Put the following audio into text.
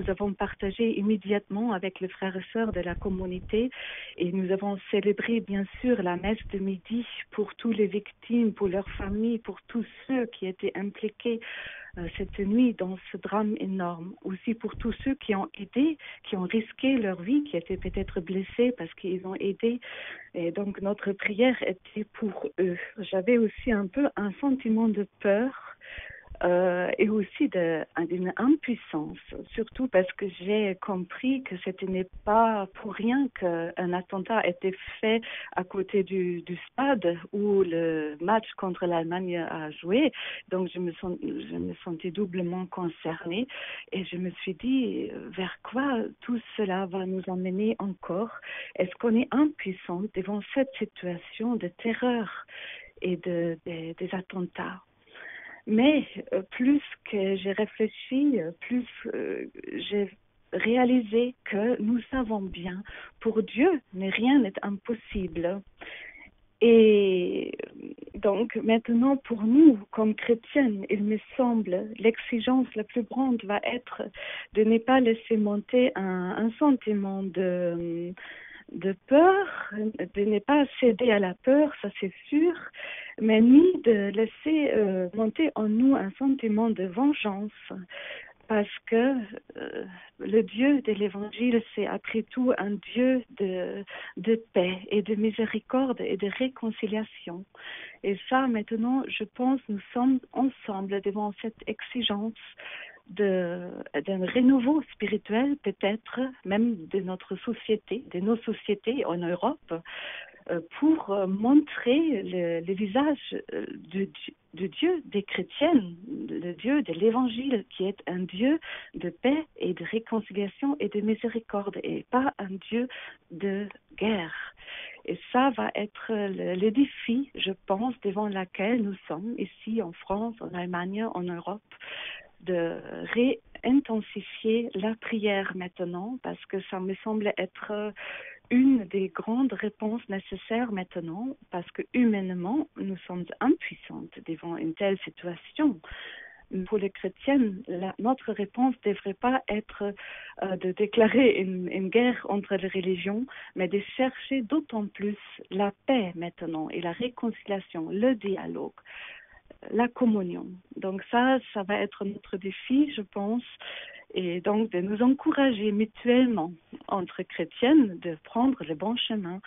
Nous avons partagé immédiatement avec les frères et sœurs de la communauté et nous avons célébré bien sûr la messe de midi pour toutes les victimes, pour leurs familles, pour tous ceux qui étaient impliqués cette nuit dans ce drame énorme. Aussi pour tous ceux qui ont aidé, qui ont risqué leur vie, qui étaient peut-être blessés parce qu'ils ont aidé. Et donc notre prière était pour eux. J'avais aussi un peu un sentiment de peur et aussi d'une impuissance, surtout parce que j'ai compris que ce n'est pas pour rien qu'un attentat a été fait à côté du stade où le match contre l'Allemagne a joué. Donc je me sentais doublement concernée et je me suis dit vers quoi tout cela va nous emmener encore. Est-ce qu'on est impuissant devant cette situation de terreur et des attentats? Mais plus que j'ai réfléchi, plus j'ai réalisé que nous savons bien, pour Dieu, mais rien n'est impossible. Et donc maintenant, pour nous, comme chrétiennes, il me semble, l'exigence la plus grande va être de ne pas laisser monter un sentiment de peur, de ne pas céder à la peur, ça c'est sûr, mais ni de laisser monter en nous un sentiment de vengeance, parce que le Dieu de l'Évangile, c'est après tout un Dieu de paix et de miséricorde et de réconciliation. Et ça, maintenant, je pense, nous sommes ensemble devant cette exigence d'un renouveau spirituel, peut-être même de notre société, de nos sociétés en Europe, pour montrer le visage de Dieu des chrétiennes, le Dieu de l'Évangile, qui est un Dieu de paix et de réconciliation et de miséricorde, et pas un Dieu de guerre. Et ça va être le défi, je pense, devant lequel nous sommes ici en France, en Allemagne, en Europe, de réintensifier la prière maintenant, parce que ça me semble être une des grandes réponses nécessaires maintenant, parce que humainement, nous sommes impuissantes devant une telle situation. Pour les chrétiennes, notre réponse ne devrait pas être de déclarer une guerre entre les religions, mais de chercher d'autant plus la paix maintenant et la réconciliation, le dialogue, la communion. Donc ça va être notre défi, je pense, et donc de nous encourager mutuellement entre chrétiennes de prendre le bon chemin.